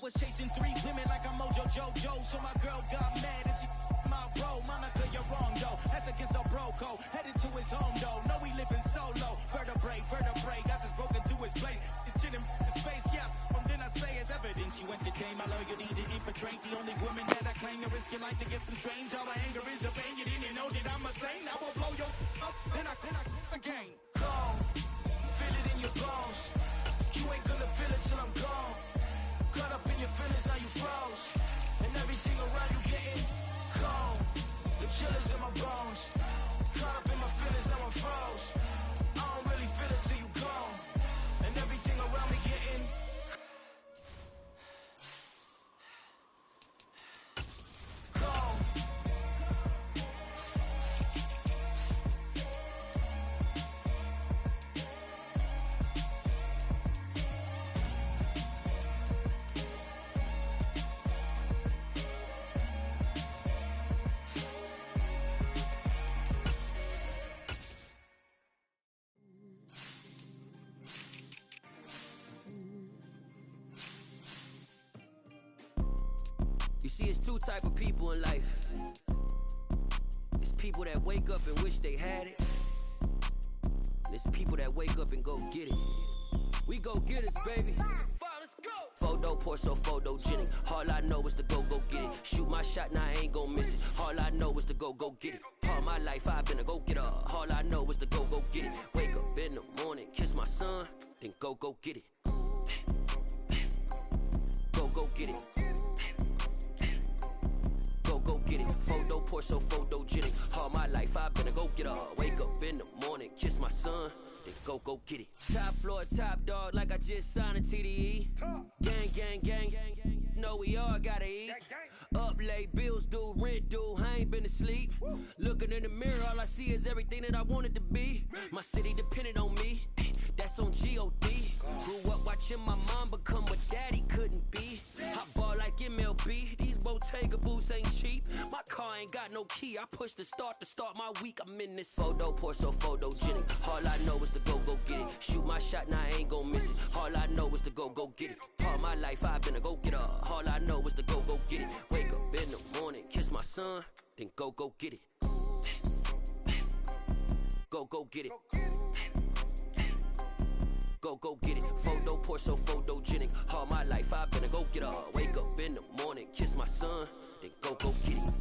was chasing 3 women like I'm Mojo Jojo. So my girl got mad and she my bro. Monica, you're wrong, though. That's against our bro code. Headed to his home, though. No, we living solo. Vertebrae. I just broke into his place. It's chilling in space, yeah. Then I say it's evidence you entertain my loyalty to infiltrate. The only woman that I claim to risk your life to get some strange. All my anger is a pain. You didn't know that I'm a saint. I will blow your up. Then I again. Gone. Feel it in your bones. You ain't gonna feel it till I'm gone. Caught up in your feelings, now you froze. And everything around you getting cold. The chillers in my bones. Caught up in my feelings, now I'm froze. I don't really feel it till you gone. And everything around me getting cold. You see, it's 2 type of people in life. It's people that wake up and wish they had it. And it's people that wake up and go get it. We go get it, baby. Let's go. Photo poor, so photogenic. All I know is to go get it. Shoot my shot, now I ain't gon' miss it. All I know is to go get it. All my life I've been a go-getter. All I know is to go get it. Wake up in the morning, kiss my son, then go get it. Go get it. Go get it. Photo poor, so photogenic. All my life I've been a go-getter. Wake up in the morning, kiss my son, then go get it. Top floor, top dog, like I just signed a TDE. Gang. Know we all gotta eat. Up late, bills due, rent due, I ain't been asleep. Looking in the mirror, all I see is everything that I wanted to be. My city depended on me, that's on G.O.D. Grew up watching my mom become what daddy couldn't be. I ball like MLB, these Bottega boots ain't cheap. My car ain't got no key, I push the start to start my week. I'm in this photo poor, so photogenic. All I know is to go get it. Shoot my shot, now I ain't gon' miss it. All I know is to go get it. All my life I've been a go-getter. All I know is to go get it. Wake up in the morning, kiss my son, then go get it. Go get it. Go get it. Photo poor, so photogenic. All my life I've been a go-getter. Wake up in the morning, kiss my son, then go get it.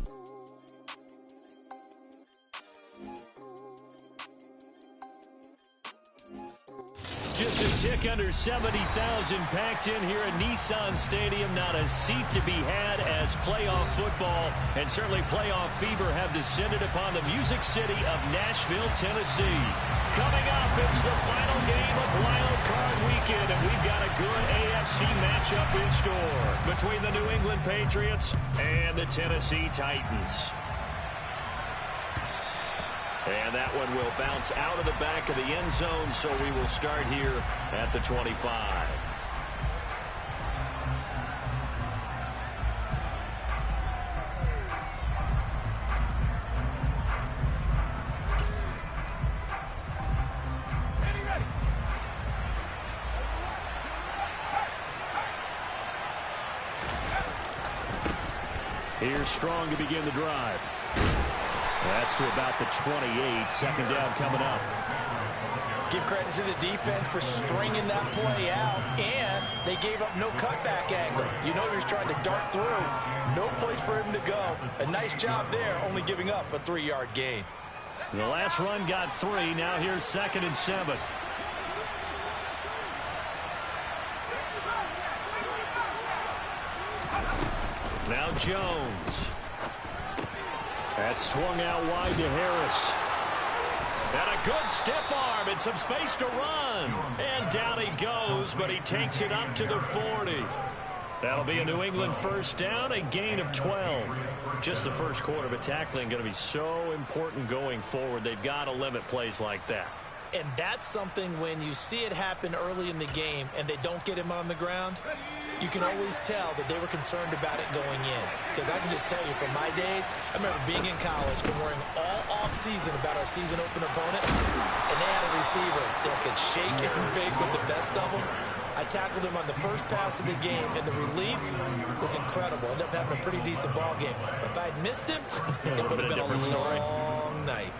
Just a tick under 70,000 packed in here at Nissan Stadium. Not a seat to be had as playoff football and certainly playoff fever have descended upon the Music City of Nashville, Tennessee. Coming up, it's the final game of Wild Card Weekend, and we've got a good AFC matchup in store between the New England Patriots and the Tennessee Titans. And that one will bounce out of the back of the end zone, so we will start here at the 25. Here's Strong to begin the drive. That's to about the 28. Second down coming up. Give credit to the defense for stringing that play out, and they gave up no cutback angle. You know he was trying to dart through. No place for him to go. A nice job there, only giving up a 3-yard gain. The last run got 3. Now here's 2nd and 7. Now Jones. That's swung out wide to Harris. And a good stiff arm and some space to run. And down he goes, but he takes it up to the 40. That'll be a New England first down, a gain of 12. Just the first quarter, but tackling going to be so important going forward. They've got to limit plays like that. And that's something when you see it happen early in the game and they don't get him on the ground, you can always tell that they were concerned about it going in. Because I can just tell you from my days, I remember being in college and worrying all off-season about our season opener opponent, and they had a receiver that could shake and bake with the best of them. I tackled him on the first pass of the game, and the relief was incredible. Ended up having a pretty decent ball game. But if I had missed him, it would have been a long night.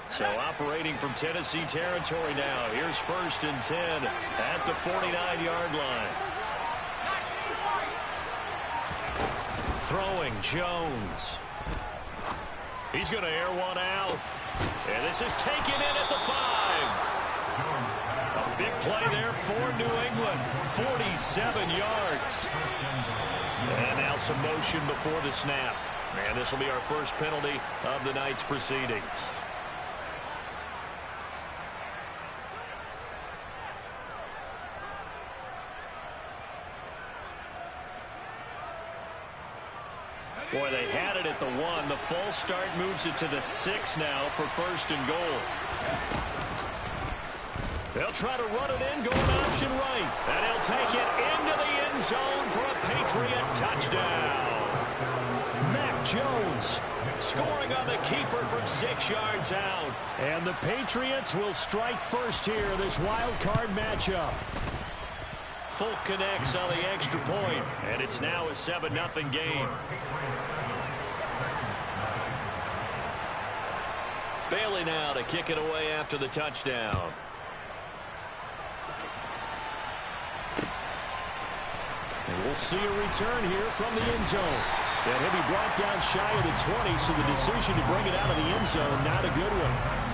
So operating from Tennessee territory now. Here's 1st and 10 at the 49-yard line. Throwing Jones. He's going to air one out. And this is taken in at the 5. A big play there for New England. 47 yards. And now some motion before the snap. And this will be our first penalty of the night's proceedings. Boy, they had it at the 1. The false start moves it to the 6 now for 1st and goal. They'll try to run it in, going option right. And he'll take it into the end zone for a Patriot touchdown. Mac Jones scoring on the keeper from 6 yards out. And the Patriots will strike first here, this wild card matchup. Folk connects on the extra point, and it's now a 7-0 game. Bailey now to kick it away after the touchdown. And we'll see a return here from the end zone. And he'll be brought down shy of the 20, so the decision to bring it out of the end zone, not a good one.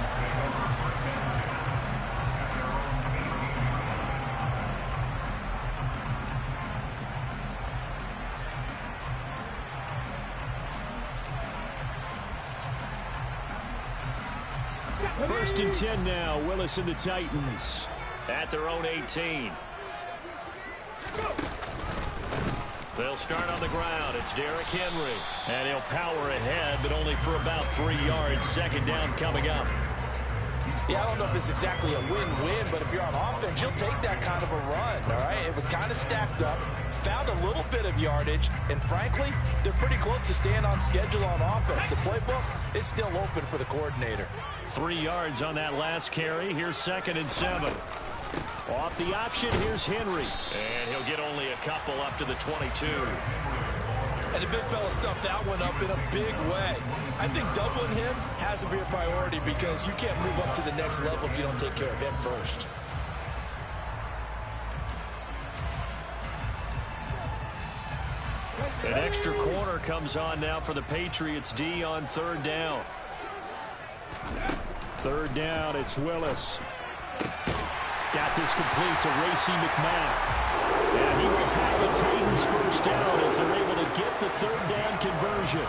First and 10 now. Willis and the Titans at their own 18. They'll start on the ground. It's Derrick Henry. And he'll power ahead, but only for about 3 yards. 2nd down coming up. Yeah, I don't know if it's exactly a win-win, but if you're on offense, you'll take that kind of a run, all right? It was kind of stacked up, found a little bit of yardage, and frankly, they're pretty close to staying on schedule on offense. The playbook is still open for the coordinator. 3 yards on that last carry. Here's 2nd and 7. Off the option, here's Henry. And he'll get only a couple up to the 22. And the big fella stuffed that one up in a big way. I think doubling him has to be a priority because you can't move up to the next level if you don't take care of him first. An extra corner comes on now for the Patriots D on 3rd down. 3rd down, it's Willis. Got this complete to Racey McMath. And he will have the Titans first down as they're able to get the 3rd down conversion.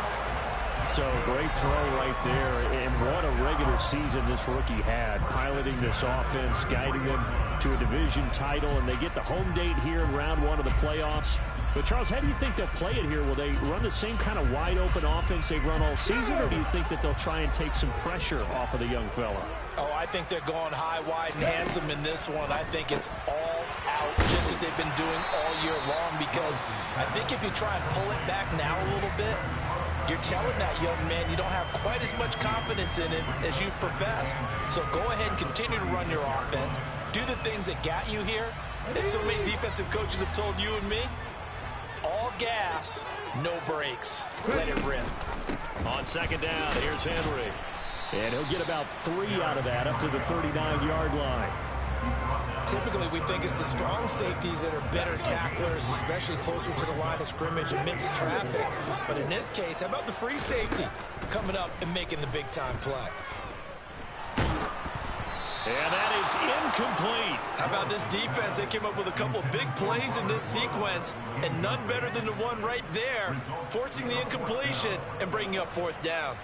So great throw right there. And what a regular season this rookie had, piloting this offense, guiding them to a division title. And they get the home date here in round 1 of the playoffs. But, Charles, how do you think they'll play it here? Will they run the same kind of wide-open offense they've run all season, or do you think that they'll try and take some pressure off of the young fella? Oh, I think they're going high, wide, and handsome in this one. I think it's all out, just as they've been doing all year long, because I think if you try and pull it back now a little bit, you're telling that young man you don't have quite as much confidence in it as you've professed. So go ahead and continue to run your offense. Do the things that got you here, as so many defensive coaches have told you and me. All gas, no brakes. Let it rip. On 2nd down, here's Henry. And he'll get about 3 out of that up to the 39-yard line. Typically, we think it's the strong safeties that are better tacklers, especially closer to the line of scrimmage amidst traffic. But in this case, how about the free safety coming up and making the big-time play? And that is incomplete. How about this defense? They came up with a couple of big plays in this sequence, and none better than the one right there, forcing the incompletion and bringing up 4th down.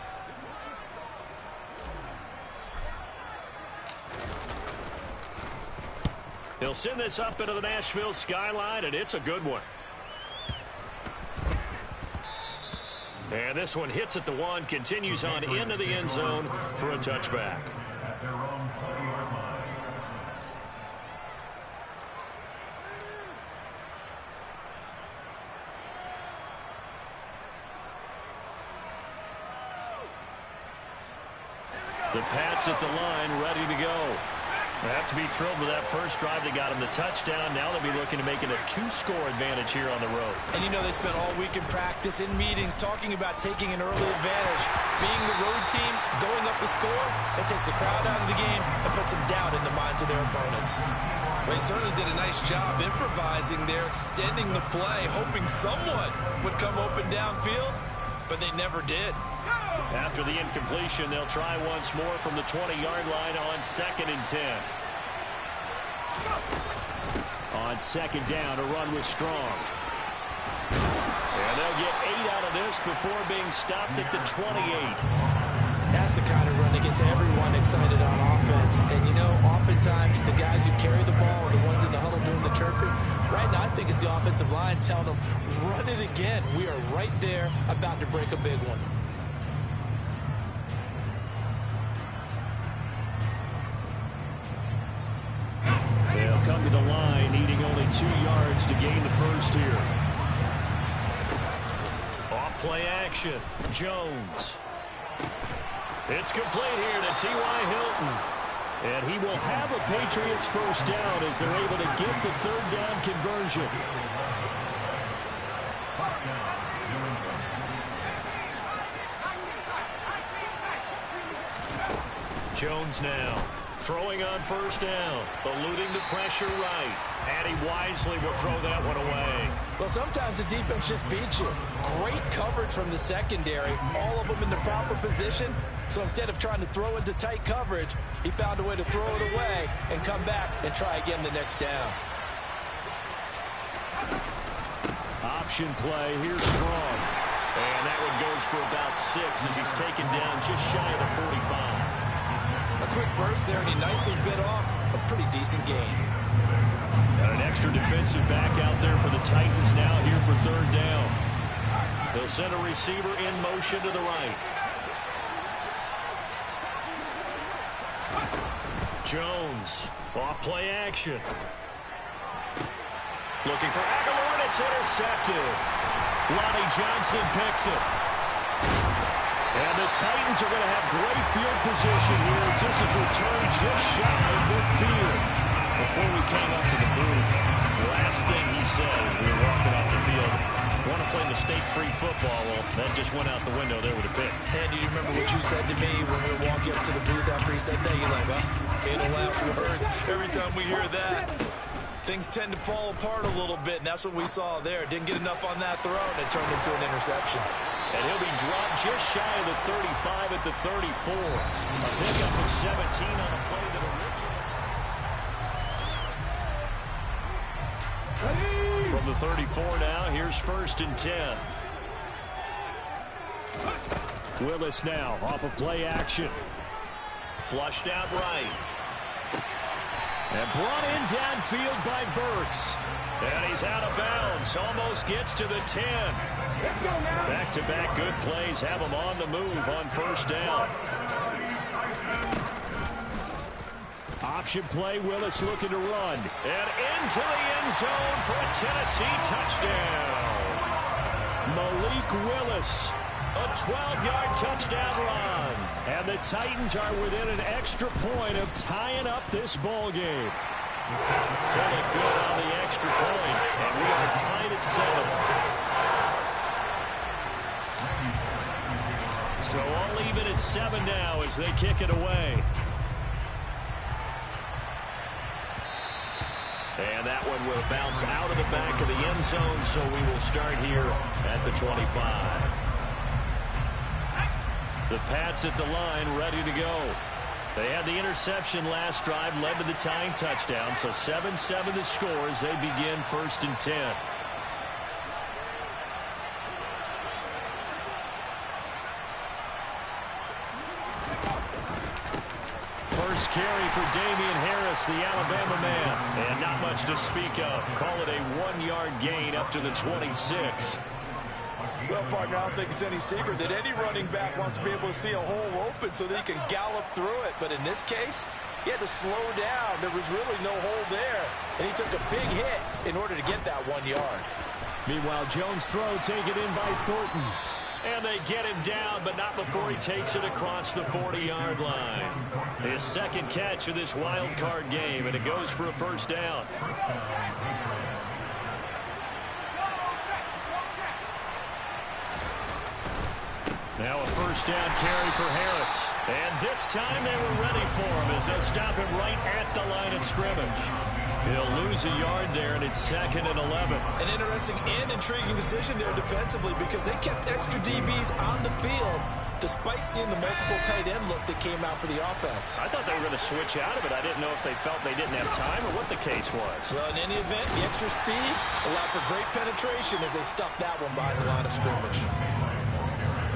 He'll send this up into the Nashville skyline, and it's a good one. And this one hits at the 1, continues on into the end zone for a touchback. The Pats at the line, ready to go. They have to be thrilled with that first drive. They got him the touchdown. Now they'll be looking to make it a 2-score advantage here on the road. And you know they spent all week in practice, in meetings, talking about taking an early advantage. Being the road team, going up the score, that takes the crowd out of the game and puts some doubt in the minds of their opponents. Well, he certainly did a nice job improvising there, extending the play, hoping someone would come open downfield, but they never did. After the incompletion, they'll try once more from the 20-yard line on 2nd and 10. On 2nd down, a run with Strong. And they'll get 8 out of this before being stopped at the 28. That's the kind of run that gets everyone excited on offense. And, you know, oftentimes the guys who carry the ball are the ones in the huddle doing the chirping. Right now, I think it's the offensive line telling them, run it again. We are right there about to break a big one. They'll come to the line, needing only 2 yards to gain the first here. Off play action, Jones. It's complete here to T.Y. Hilton. And he will have a Patriots first down as they're able to get the 3rd down conversion. Jones now throwing on first down, eluding the pressure right. And he wisely will throw that one away. Well, sometimes the defense just beats you. Great coverage from the secondary, all of them in the proper position. So instead of trying to throw into tight coverage, he found a way to throw it away and come back and try again the next down. Option play, here's Strong. And that one goes for about 6 as he's taken down just shy of the 45. A quick burst there, and he nicely bit off a pretty decent gain. Got an extra defensive back out there for the Titans now here for 3rd down. They'll send a receiver in motion to the right. Jones, off play action. Looking for Aguilar, and it's intercepted. Lonnie Johnson picks it. And the Titans are going to have great field position here as this is returned just shy of midfield. Before we came up to the booth, the last thing he said as we were walking off the field, want to play mistake-free football. Well, that just went out the window there with a pick. And do you remember what you said to me when we were walking up to the booth after he said that? You're like, oh, fatal last words. Every time we hear that, things tend to fall apart a little bit, and that's what we saw there. Didn't get enough on that throw, and it turned into an interception. And he'll be dropped just shy of the 35 at the 34. A pickup of 17 on a play that originally. From the 34 now, here's 1st and 10. Willis now off of play action. Flushed out right. And brought in downfield by Burks. And he's out of bounds. Almost gets to the 10. Back-to-back good plays have him on the move on 1st down. Option play, Willis looking to run. And into the end zone for a Tennessee touchdown. Malik Willis, a 12-yard touchdown run. And the Titans are within an extra point of tying up this ball game. Really good on the extra point, and we are tied at 7. So all even at 7 now as they kick it away. And that one will bounce out of the back of the end zone, so we will start here at the 25. The Pats at the line, ready to go. They had the interception last drive, led to the tying touchdown, so 7-7 the score as they begin 1st and 10. First carry for Damian Harris, the Alabama man, and not much to speak of. Call it a 1-yard gain up to the 26. Well, partner, I don't think it's any secret that any running back wants to be able to see a hole open so that he can gallop through it. But in this case, he had to slow down. There was really no hole there. And he took a big hit in order to get that 1 yard. Meanwhile, Jones' throw taken in by Thornton. And they get him down, but not before he takes it across the 40-yard line. His second catch of this wild card game, and it goes for a first down. Now a first down carry for Harris. And this time they were ready for him as they'll stop him right at the line of scrimmage. He'll lose a yard there, and it's 2nd and 11. An interesting and intriguing decision there defensively because they kept extra DBs on the field despite seeing the multiple tight end look that came out for the offense. I thought they were going to switch out of it. I didn't know if they felt they didn't have time or what the case was. Well, in any event, the extra speed allowed for great penetration as they stuffed that one by the line of scrimmage.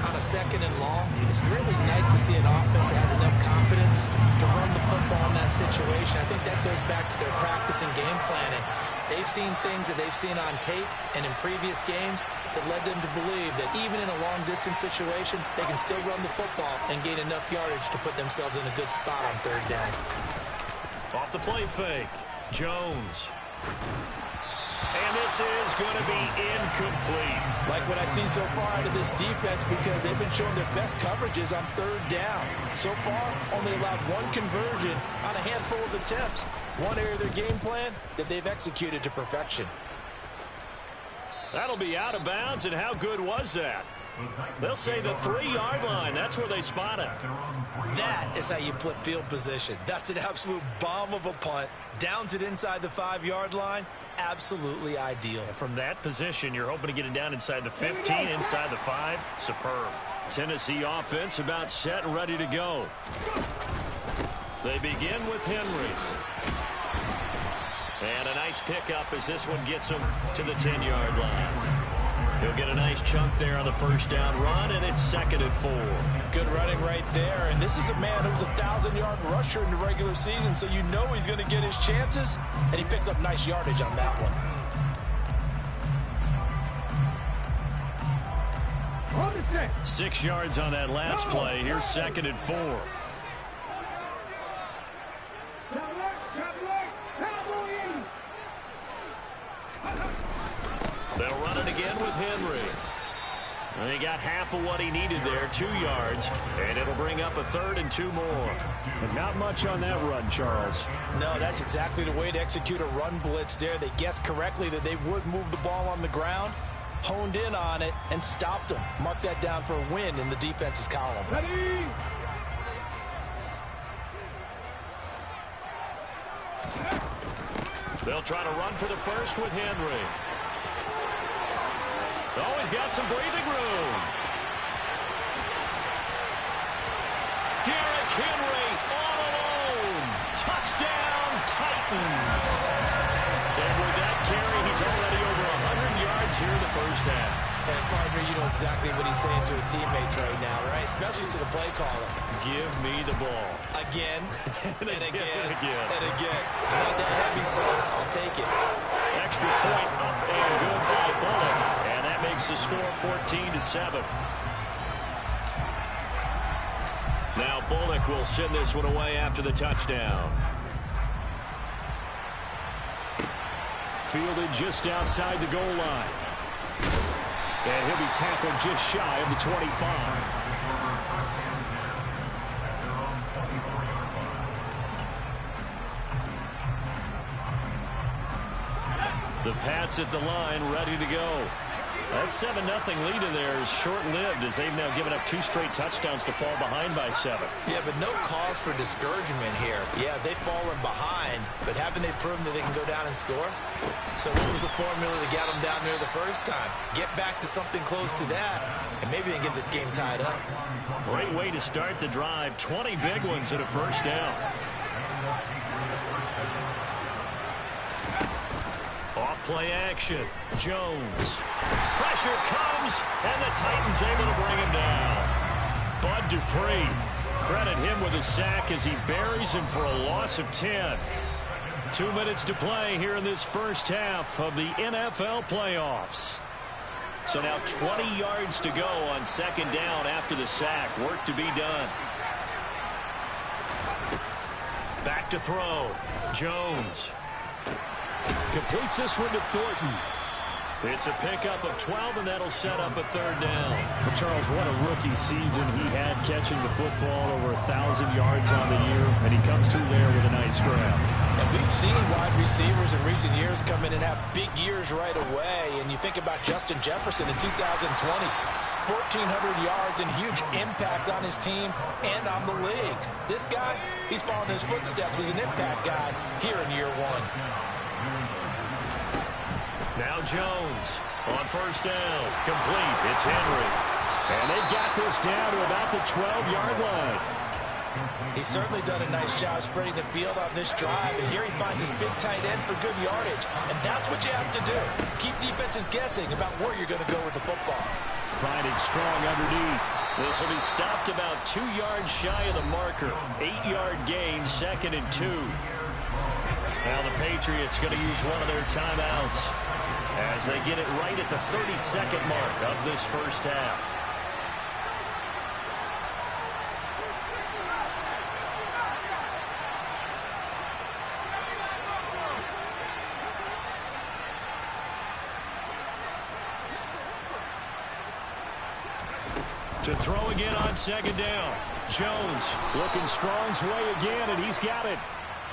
On a 2nd and long, it's really nice to see an offense that has enough confidence to run the football in that situation. I think that goes back to their practice and game planning. They've seen things that they've seen on tape and in previous games that led them to believe that even in a long-distance situation, they can still run the football and gain enough yardage to put themselves in a good spot on 3rd down. Off the play fake, Jones. And this is going to be incomplete. Like what I've seen so far out of this defense because they've been showing their best coverages on 3rd down. So far, only allowed one conversion on a handful of attempts. One area of their game plan that they've executed to perfection. That'll be out of bounds, and how good was that? They'll say the 3-yard line. That's where they spot it. That is how you flip field position. That's an absolute bomb of a punt. Downs it inside the 5-yard line. Absolutely ideal. From that position, you're hoping to get it down inside the 15, inside the 5. Superb. Tennessee offense about set and ready to go. They begin with Henry. And a nice pickup as this one gets him to the 10-yard line. He'll get a nice chunk there on the first down run, and it's 2nd and 4. Good running right there. And this is a man who's a 1,000-yard rusher in the regular season, so you know he's going to get his chances, and he picks up nice yardage on that one. 6 yards on that last play. Here's 2nd and 4. They'll run it again with Henry. And he got half of what he needed there, 2 yards, and it'll bring up a 3rd and 2 more. And not much on that run, Charles. No, that's exactly the way to execute a run blitz there. They guessed correctly that they would move the ball on the ground, honed in on it, and stopped them. Mark that down for a win in the defense's column. Ready? They'll try to run for the first with Henry. Oh, he's got some breathing room. Derrick Henry all alone. Touchdown, Titans. And with that carry, he's already over 100 yards here in the first half. And partner, you know exactly what he's saying to his teammates right now, right? Especially to the play caller. Give me the ball. Again, and again, and again. and again. It's not that heavy, so I'll take it. Extra point up and good by Bullock. And that makes the score 14-7. Now Bullock will send this one away after the touchdown. Fielded just outside the goal line. And he'll be tackled just shy of the 25. The Pats at the line, ready to go. That 7-0 lead of theirs short-lived as they've now given up 2 straight touchdowns to fall behind by 7. Yeah, but no cause for discouragement here. Yeah, they've fallen behind, but haven't they proven that they can go down and score? So what was the formula that got them down there the first time? Get back to something close to that, and maybe they can get this game tied up. Great way to start the drive. 20 big ones at a first down. Off-play action. Jones. Pressure comes, and the Titans able to bring him down. Bud Dupree, credit him with a sack as he buries him for a loss of 10. 2 minutes to play here in this first half of the NFL playoffs. So now 20 yards to go on 2nd down after the sack. Work to be done. Back to throw. Jones. Completes this one to Thornton. It's a pickup of 12, and that'll set up a third down. Well, Charles, what a rookie season he had catching the football, over 1,000 yards on the year, and he comes through there with a nice grab. And we've seen wide receivers in recent years come in and have big years right away. And you think about Justin Jefferson in 2020, 1,400 yards and huge impact on his team and on the league. This guy, he's following his footsteps as an impact guy here in year one. Now Jones on first down. Complete. It's Henry. And they've got this down to about the 12-yard line. He's certainly done a nice job spreading the field on this drive. And here he finds his big tight end for good yardage. And that's what you have to do. Keep defenses guessing about where you're going to go with the football. Finding strong underneath. This will be stopped about 2 yards shy of the marker. 8-yard gain, 2nd and 2. Now the Patriots going to use one of their timeouts as they get it right at the 32nd mark of this first half. To throw again on second down. Jones looking Strong's way again, and he's got it.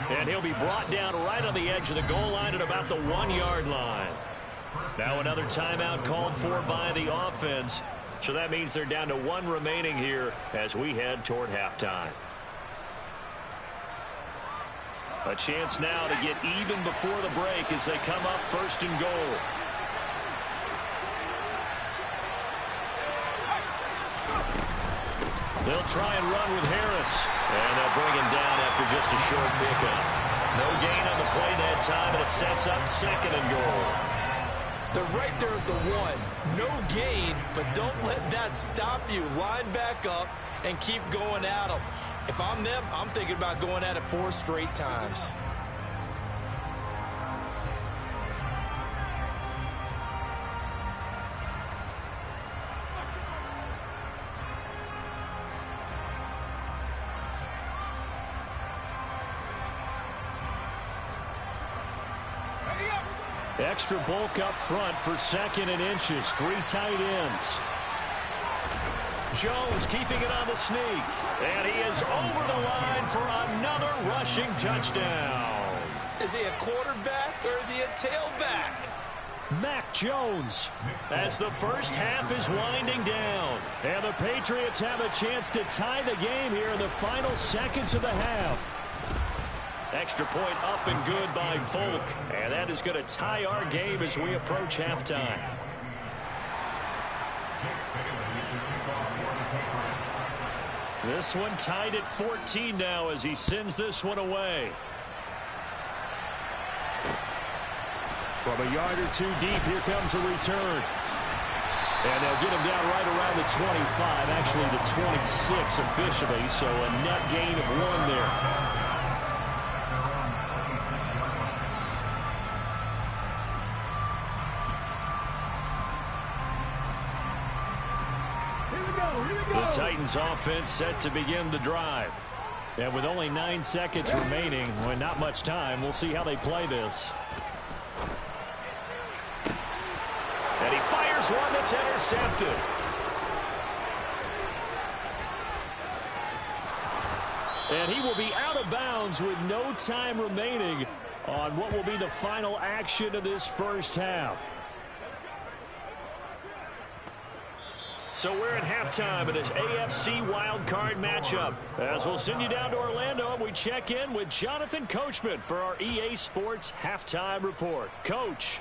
And he'll be brought down right on the edge of the goal line at about the 1-yard line. Now another timeout called for by the offense. So that means they're down to 1 remaining here as we head toward halftime. A chance now to get even before the break as they come up 1st and goal. They'll try and run with Harris. And they'll bring him down after just a short pickup. No gain on the play that time, and it sets up 2nd and goal. They're right there at the 1. No gain, but don't let that stop you. Line back up and keep going at them. If I'm them, I'm thinking about going at it 4 straight times. Extra bulk up front for 2nd and inches. 3 tight ends. Jones keeping it on the sneak. And he is over the line for another rushing touchdown. Is he a quarterback or is he a tailback? Mac Jones. As the first half is winding down. And the Patriots have a chance to tie the game here in the final seconds of the half. Extra point up and good by Folk. And that is going to tie our game as we approach halftime. This one tied at 14 now as he sends this one away. From a yard or 2 deep, here comes a return. And they'll get him down right around the 25, actually the 26 officially, so a net gain of 1 there. The Titans offense set to begin the drive. And with only 9 seconds remaining, well, not much time, we'll see how they play this. And he fires one that's intercepted. And he will be out of bounds with no time remaining on what will be the final action of this first half. So we're at halftime of this AFC wildcard matchup. As we'll send you down to Orlando, and we check in with Jonathan Coachman for our EA Sports Halftime Report. Coach.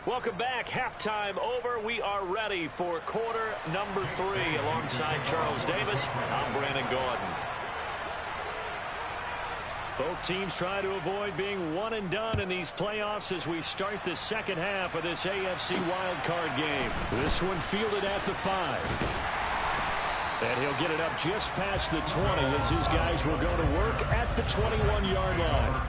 Welcome back. Halftime over. We are ready for quarter number 3. Alongside Charles Davis, I'm Brandon Gaudin. Both teams try to avoid being one and done in these playoffs as we start the second half of this AFC wildcard game. This one fielded at the 5. And he'll get it up just past the 20 as his guys will go to work at the 21-yard line.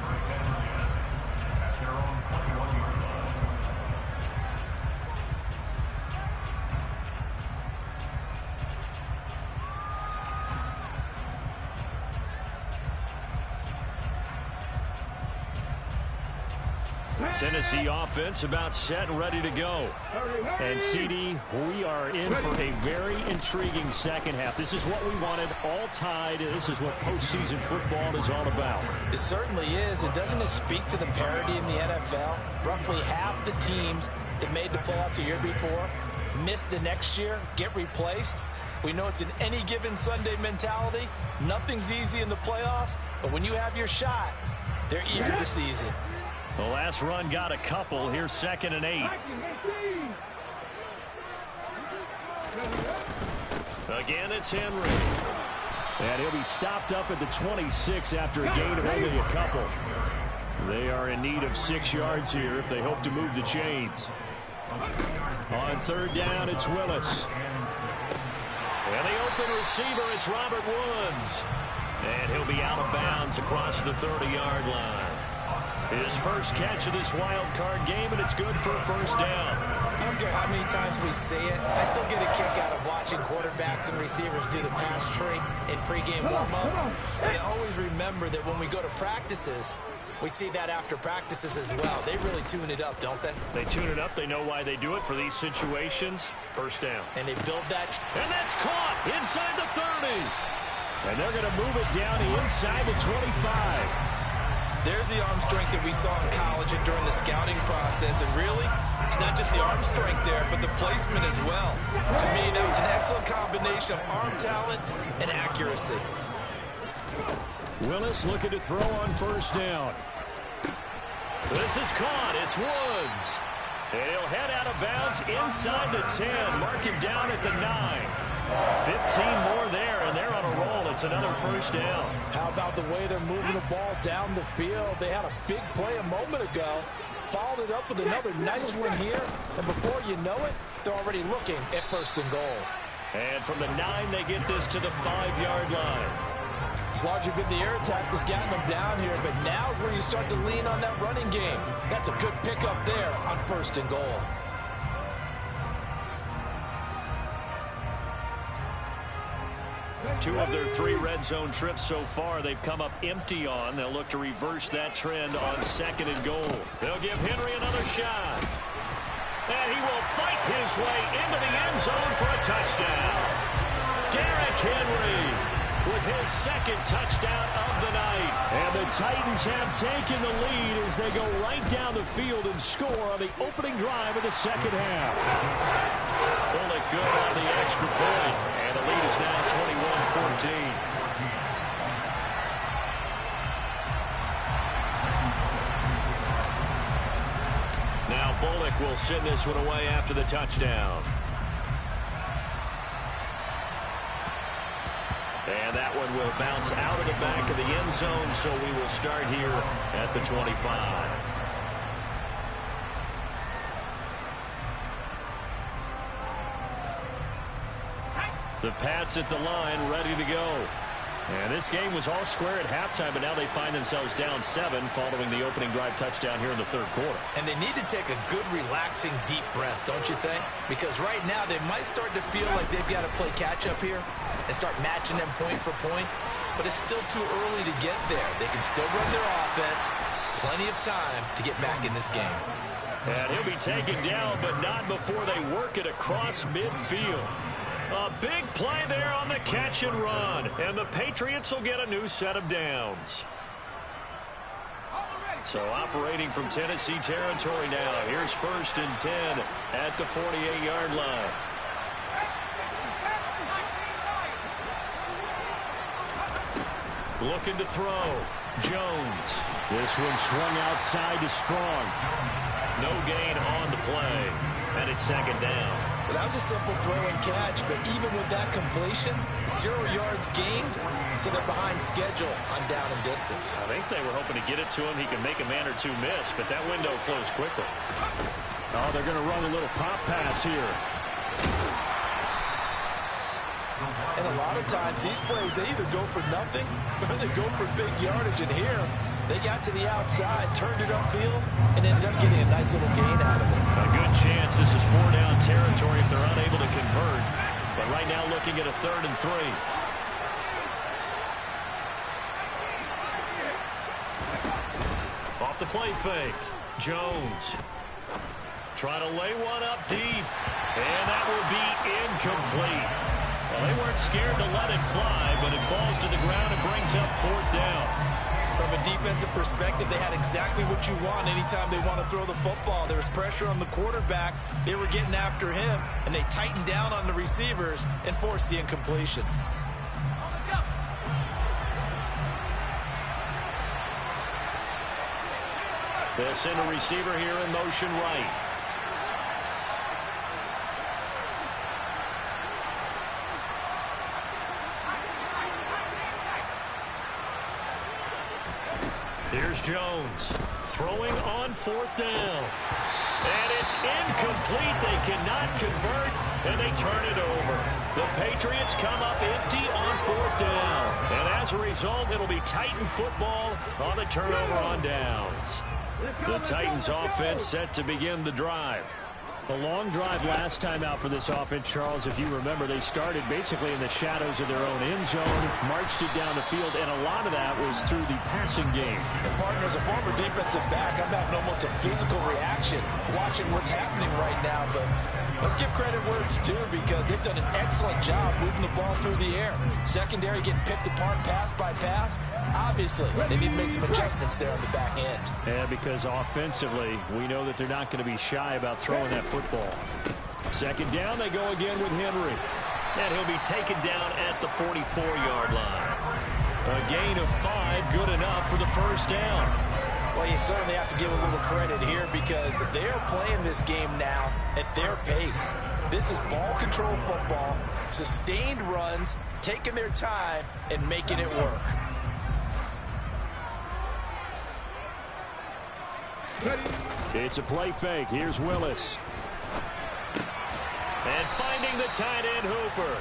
Tennessee offense about set and ready to go. And CD, we are in for a very intriguing second half. This is what we wanted, all tied. This is what postseason football is all about. It certainly is. And doesn't it speak to the parity in the NFL? Roughly half the teams that made the playoffs the year before miss the next year, get replaced. We know it's an any given Sunday mentality. Nothing's easy in the playoffs, but when you have your shot, they're eager to seize it. The last run got a couple. Here's 2nd and 8. Again, it's Henry. And he'll be stopped up at the 26 after a gain of only a couple. They are in need of 6 yards here if they hope to move the chains. On 3rd down, it's Willis. And the open receiver, it's Robert Woods. And he'll be out of bounds across the 30-yard line. His first catch of this wild card game, and it's good for a 1st down. I don't care how many times we say it, I still get a kick out of watching quarterbacks and receivers do the pass tree in pregame warm-up. But I always remember that when we go to practices, we see that after practices as well. They really tune it up, don't they? They tune it up. They know why they do it for these situations. 1st down. And they build that. And that's caught inside the 30. And they're going to move it down to inside the 25. There's the arm strength that we saw in college and during the scouting process. And really, it's not just the arm strength there, but the placement as well. To me, that was an excellent combination of arm talent and accuracy. Willis looking to throw on 1st down. This is caught. It's Woods. And he'll head out of bounds inside the 10. Mark him down at the 9. 15 more there, and they're on a roll. It's another 1st down. How about the way they're moving the ball down the field? They had a big play a moment ago. Followed it up with another nice one here. And before you know it, they're already looking at 1st and goal. And from the 9, they get this to the 5-yard line. It's largely been the air attack that's gotten them down here, but now's where you start to lean on that running game. That's a good pickup there on 1st and goal. Two of their 3 red zone trips so far, they've come up empty on. They'll look to reverse that trend on 2nd and goal. They'll give Henry another shot. And he will fight his way into the end zone for a touchdown. Derrick Henry with his 2nd touchdown of the night. And the Titans have taken the lead as they go right down the field and score on the opening drive of the 2nd half. Bullock good on the extra point. And the lead is now 21-14. Now Bullock will send this one away after the touchdown. And that one will bounce out of the back of the end zone, so we will start here at the 25. The Pats at the line, ready to go. And this game was all square at halftime, but now they find themselves down 7 following the opening drive touchdown here in the 3rd quarter. And they need to take a good, relaxing, deep breath, don't you think? Because right now they might start to feel like they've got to play catch-up here and start matching them point for point. But it's still too early to get there. They can still run their offense. Plenty of time to get back in this game. And he'll be taken down, but not before they work it across midfield. A big play there on the catch and run. And the Patriots will get a new set of downs. So operating from Tennessee territory now. Here's 1st and 10 at the 48-yard line. Looking to throw. Jones. This one swung outside to Strong. No gain on the play. And it's 2nd down. Well, that was a simple throw and catch, but even with that completion, 0 yards gained, so they're behind schedule on down and distance. I think they were hoping to get it to him. He can make a man or two miss, but that window closed quickly. Oh, they're going to run a little pop pass here. And a lot of times, these plays, they either go for nothing or they go for big yardage. And here, they got to the outside, turned it upfield, and ended up getting a nice little gain out of it. A good chance this is 4-down territory if they're unable to convert. But right now looking at a 3rd and 3. Off the play fake. Jones. Trying to lay one up deep. And that will be incomplete. Well, they weren't scared to let it fly, but it falls to the ground and brings up 4th down. From a defensive perspective, they had exactly what you want anytime they want to throw the football. There was pressure on the quarterback. They were getting after him, and they tightened down on the receivers and forced the incompletion. They'll send a receiver here in motion right. Here's Jones throwing on 4th down. And it's incomplete. They cannot convert, and they turn it over. The Patriots come up empty on 4th down. And as a result, it'll be Titan football on the turnover on downs. The Titans offense set to begin the drive. A long drive last time out for this offense, Charles. If you remember, they started basically in the shadows of their own end zone, marched it down the field, and a lot of that was through the passing game. And partner, as a former defensive back, I'm having almost a physical reaction watching what's happening right now. But let's give credit where it's due, because they've done an excellent job moving the ball through the air. Secondary getting picked apart pass by pass. Obviously, they need to make some adjustments there on the back end. Yeah, because offensively, we know that they're not going to be shy about throwing that football. 2nd down, they go again with Henry. And he'll be taken down at the 44-yard line. A gain of 5, good enough for the 1st down. Well, you certainly have to give a little credit here, because they're playing this game now at their pace. This is ball control football, sustained runs, taking their time, and making it work. It's a play fake. Here's Willis. And finding the tight end Hooper.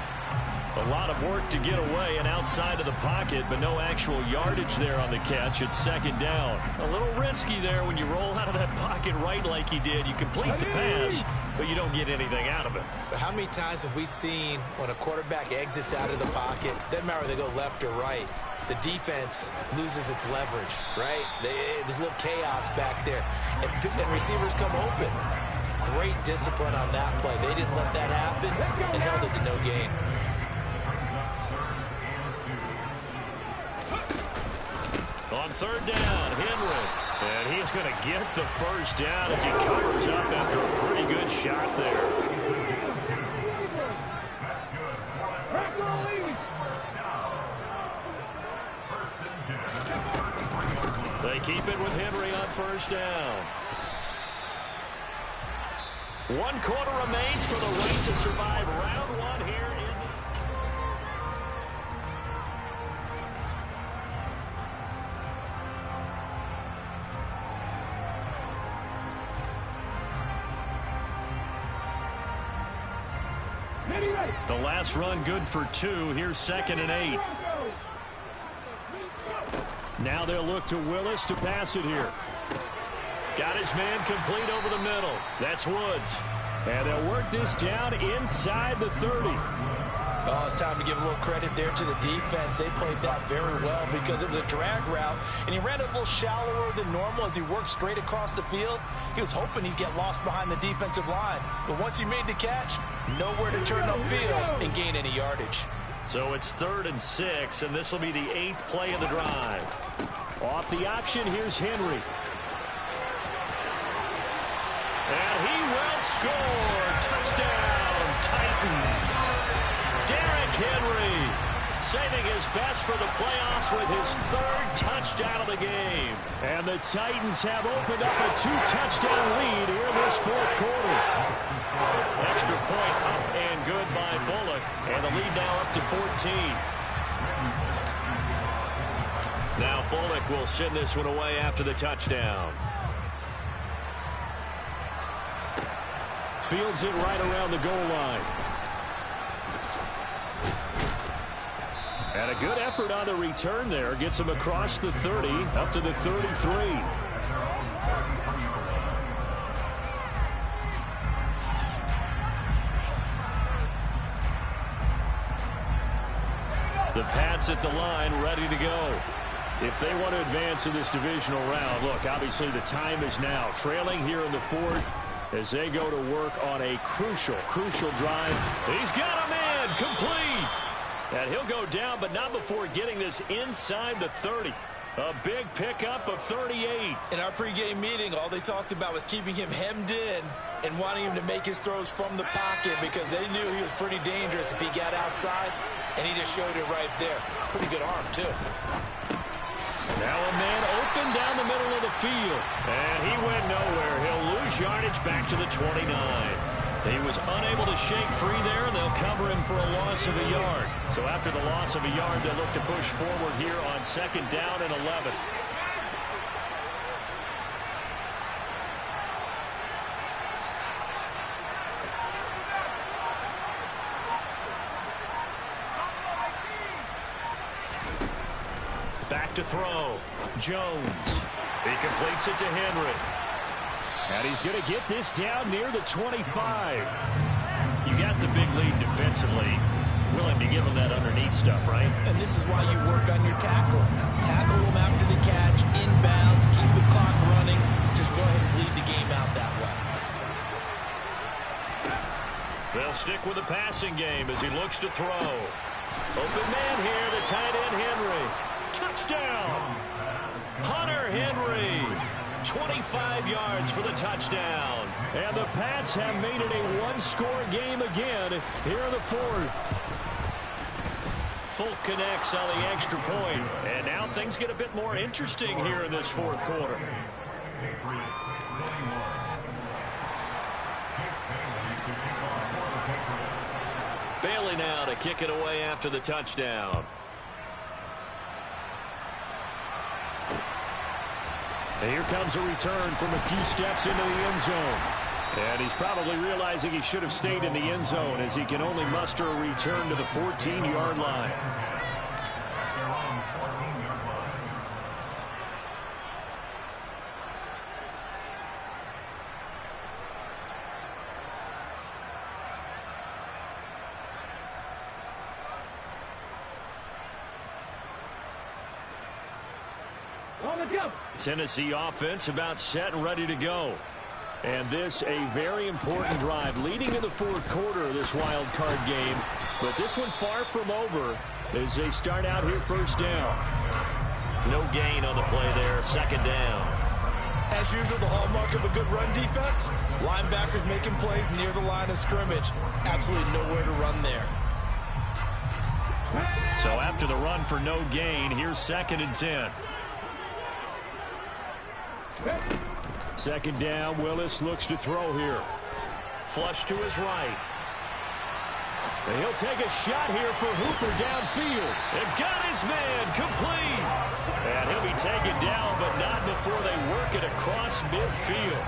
A lot of work to get away and outside of the pocket, but no actual yardage there on the catch. It's 2nd down. A little risky there when you roll out of that pocket right like he did. You complete the pass, but you don't get anything out of it. But how many times have we seen when a quarterback exits out of the pocket, doesn't matter whether they go left or right, the defense loses its leverage, right? There's a little chaos back there. And receivers come open. Great discipline on that play. They didn't let that happen and held it to no gain. On 3rd down, Henry. And he's going to get the 1st down as he covers up after a pretty good shot there. They keep it with Henry on 1st down. 1 quarter remains for the right to survive round 1 here in the last run good for 2. Here's 2nd and 8. Now they'll look to Willis to pass it here. Got his man complete over the middle. That's Woods. And they'll work this down inside the 30. Oh, it's time to give a little credit there to the defense. They played that very well because it was a drag route, and he ran it a little shallower than normal as he worked straight across the field. He was hoping he'd get lost behind the defensive line. But once he made the catch, nowhere to turn upfield and gain any yardage. So it's 3rd and 6, and this will be the 8th play of the drive. Off the option, here's Henry. And he will score. Touchdown, Titans. Derrick Henry saving his best for the playoffs with his 3rd touchdown of the game. And the Titans have opened up a 2-touchdown lead here in this 4th quarter. Extra point up and good by Bullock. And the lead now up to 14. Now Bullock will send this one away after the touchdown. Fields it right around the goal line. And a good effort on the return there. Gets him across the 30, up to the 33. The Pats at the line, ready to go. if they want to advance in this divisional round. Look, obviously the time is now. Trailing here in the fourth as they go to work on a crucial drive. He's got him in, complete. And he'll go down, but not before getting this inside the 30. A big pickup of 38. In our pregame meeting, all they talked about was keeping him hemmed in and wanting him to make his throws from the pocket because they knew he was pretty dangerous if he got outside, and he just showed it right there. Pretty good arm, too. Now a man open down the middle of the field, and he went nowhere. He'll lose yardage back to the 29. He was unable to shake free there, and they'll cover him for a loss of a yard. So after the loss of a yard, they'll look to push forward here on 2nd down and 11. Back to throw. Jones. He completes it to Henry. And he's going to get this down near the 25. You got the big lead defensively. Willing to give him that underneath stuff, right? And this is why you work on your tackle. Tackle him after the catch, inbounds, keep the clock running. Just go ahead and bleed the game out that way. They'll stick with the passing game as he looks to throw. Open man here, the tight end Henry. Touchdown! Hunter Henry. 25 yards for the touchdown. And the Pats have made it a one-score game again here in the fourth. Folk connects on the extra point. And now things get a bit more interesting here in this fourth quarter. Bailey now to kick it away after the touchdown. And here comes a return from a few steps into the end zone. And he's probably realizing he should have stayed in the end zone as he can only muster a return to the 14-yard line. Tennessee offense about set and ready to go. And this a very important drive leading in the fourth quarter of this wild card game. But this one far from over as they start out here first down. No gain on the play there, 2nd down. As usual, the hallmark of a good run defense, linebackers making plays near the line of scrimmage. Absolutely nowhere to run there. So after the run for no gain, here's 2nd and 10. 2nd down, Willis looks to throw here. Flush to his right. And he'll take a shot here for Hooper downfield. And got his man complete. And he'll be taken down, but not before they work it across midfield.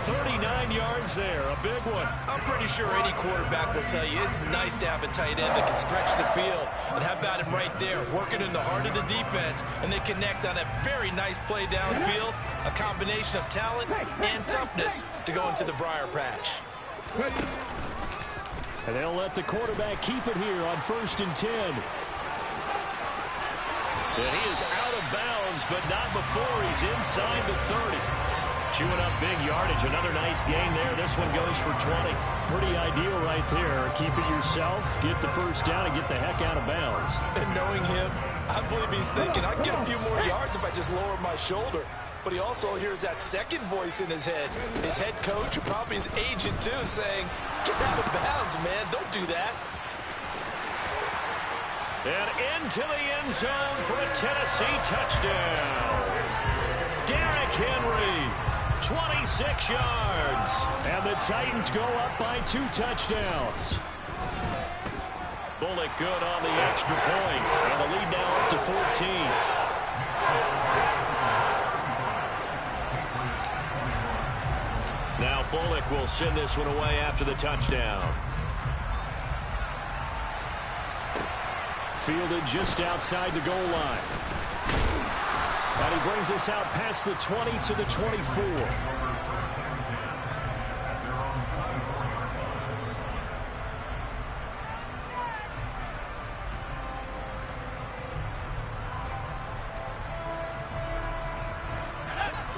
39 yards there, a big one. I'm pretty sure any quarterback will tell you it's nice to have a tight end that can stretch the field. And how about him right there, working in the heart of the defense, and they connect on a very nice play downfield, a combination of talent and toughness to go into the briar patch. And they'll let the quarterback keep it here on 1st and 10. And he is out of bounds, but not before he's inside the 30. Chewing up big yardage. Another nice gain there. This one goes for 20. Pretty ideal right there. Keep it yourself, get the first down, and get the heck out of bounds. And knowing him, I believe he's thinking, I can get a few more yards if I just lower my shoulder. But he also hears that second voice in his head. His head coach, and probably his agent too, saying, get out of bounds, man. Don't do that. And into the end zone for a Tennessee touchdown. Derrick Henry, 26 yards. And the Titans go up by 2 touchdowns. Bullock good on the extra point. And the lead now up to 14. Now Bullock will send this one away after the touchdown. Fielded just outside the goal line. And he brings us out past the 20 to the 24.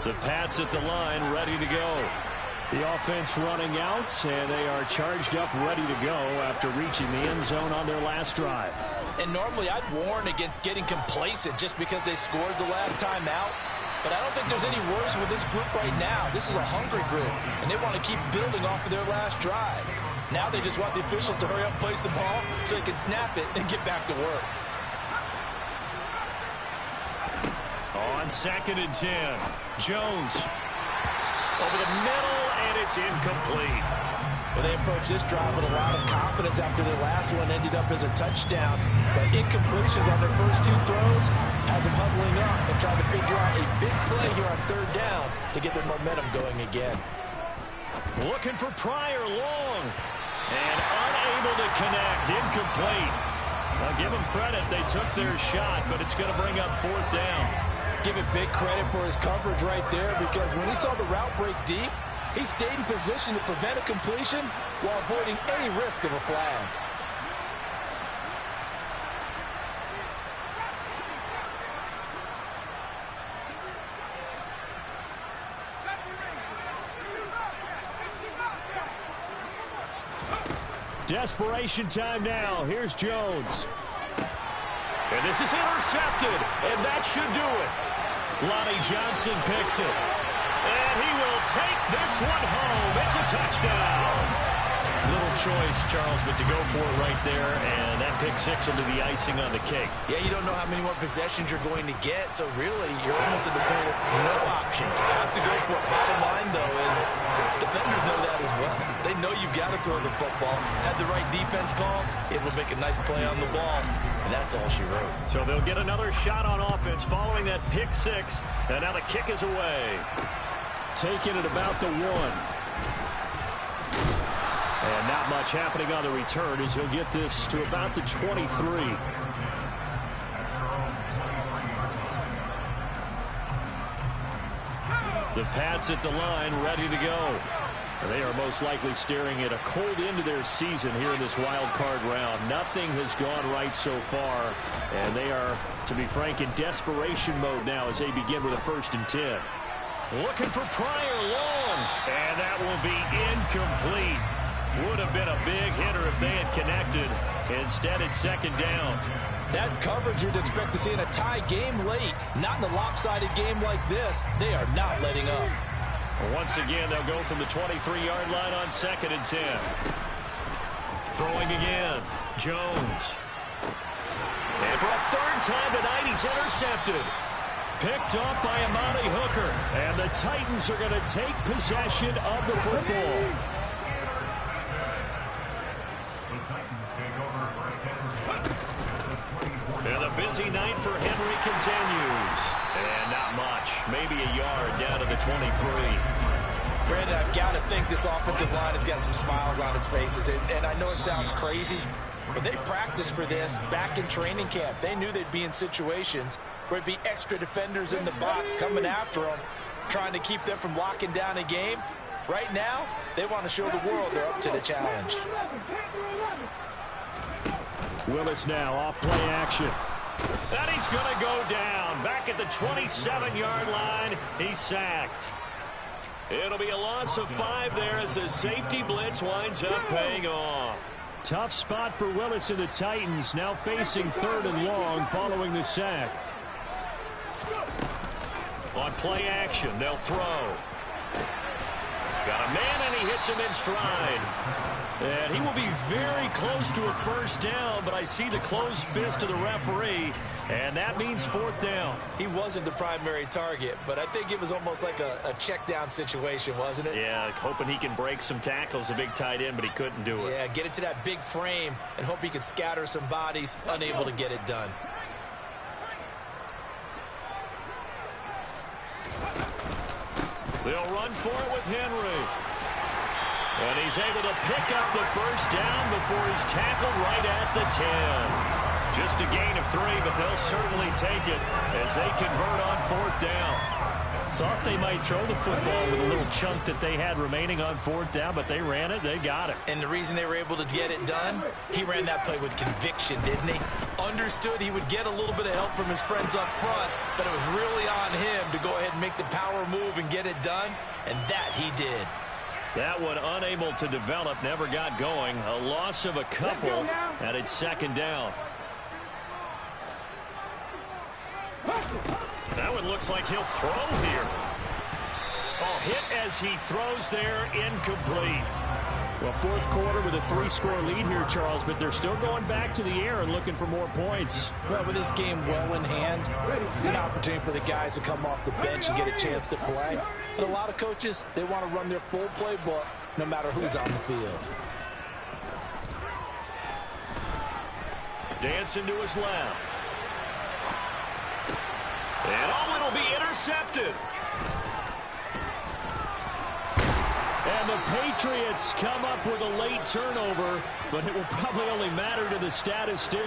The Pats at the line, ready to go. The offense running out, and they are charged up, ready to go after reaching the end zone on their last drive. And normally I'd warn against getting complacent just because they scored the last time out. But I don't think there's any worries with this group right now. This is a hungry group, and they want to keep building off of their last drive. Now they just want the officials to hurry up and place the ball so they can snap it and get back to work. On 2nd and 10, Jones over the middle, and it's incomplete. Well, they approached this drive with a lot of confidence after their last one ended up as a touchdown. But incompletions on their first 2 throws has them huddling up and trying to figure out a big play here on 3rd down to get their momentum going again. Looking for Pryor long, and unable to connect, incomplete. I'll give them credit. They took their shot, but it's going to bring up 4th down. Give it big credit for his coverage right there, because when he saw the route break deep, he stayed in position to prevent a completion while avoiding any risk of a flag. Desperation time now. Here's Jones. And this is intercepted, and that should do it. Lonnie Johnson picks it. And he will take this one home. It's a touchdown. Little choice, Charles, but to go for it right there, and that pick 6 will be the icing on the cake. Yeah, you don't know how many more possessions you're going to get, so really you're almost at the point of no options. You have to go for it. Bottom line, though, is defenders know that as well. They know you've got to throw the football. Had the right defense call, it will make a nice play on the ball, and that's all she wrote. So they'll get another shot on offense following that pick 6, and now the kick is away. Taking it about the 1. And not much happening on the return as he'll get this to about the 23. The Pats at the line, ready to go. They are most likely staring at a cold end to their season here in this wild card round. Nothing has gone right so far, and they are, to be frank, in desperation mode now as they begin with a 1st and 10. Looking for Pryor long, and that will be incomplete. Would have been a big hitter if they had connected. Instead, it's 2nd down. That's coverage you'd expect to see in a tie game late. Not in a lopsided game like this. They are not letting up. Once again, they'll go from the 23-yard line on 2nd and 10. Throwing again, Jones. And for a 3rd time tonight, he's intercepted. Picked off by Amani Hooker. And the Titans are going to take possession of the football. And the busy night for Henry continues. And not much. Maybe a yard down to the 23. Brandon, I've got to think this offensive line has got some smiles on its faces. And I know it sounds crazy, but they practiced for this back in training camp. They knew they'd be in situations where it'd be extra defenders in the box coming after them, trying to keep them from locking down a game. Right now, they want to show the world they're up to the challenge. Willis now off play action. And he's going to go down. Back at the 27-yard line, he's sacked. It'll be a loss of 5 there as the safety blitz winds up paying off. Tough spot for Willis and the Titans, now facing 3rd and long following the sack. On play action, they'll throw. Got a man, and he hits him in stride. And he will be very close to a 1st down, but I see the closed fist of the referee, and that means 4th down. He wasn't the primary target, but I think it was almost like a check down situation, wasn't it? Yeah, hoping he can break some tackles, a big tight end, but he couldn't do it. Yeah, get it to that big frame and hope he can scatter some bodies, unable to get it done. They'll run for it with Henry. And he's able to pick up the 1st down before he's tackled right at the 10. Just a gain of 3, but they'll certainly take it as they convert on 4th down. Thought they might throw the football with a little chunk that they had remaining on 4th down, but they ran it. They got it. And the reason they were able to get it done, he ran that play with conviction, didn't he? Understood he would get a little bit of help from his friends up front, but it was really on him to go ahead and make the power move and get it done, and that he did. That one unable to develop, never got going. A loss of a couple, and it's 2nd down. That one looks like he'll throw here. Oh, hit as he throws there, incomplete. Well, 4th quarter with a 3-score lead here, Charles, but they're still going back to the air and looking for more points. Well, with this game well in hand, it's an opportunity for the guys to come off the bench and get a chance to play. And a lot of coaches, they want to run their full playbook no matter who's on the field. Dancing to his left. And it'll be intercepted. And the Patriots come up with a late turnover, but it will probably only matter to the statistician.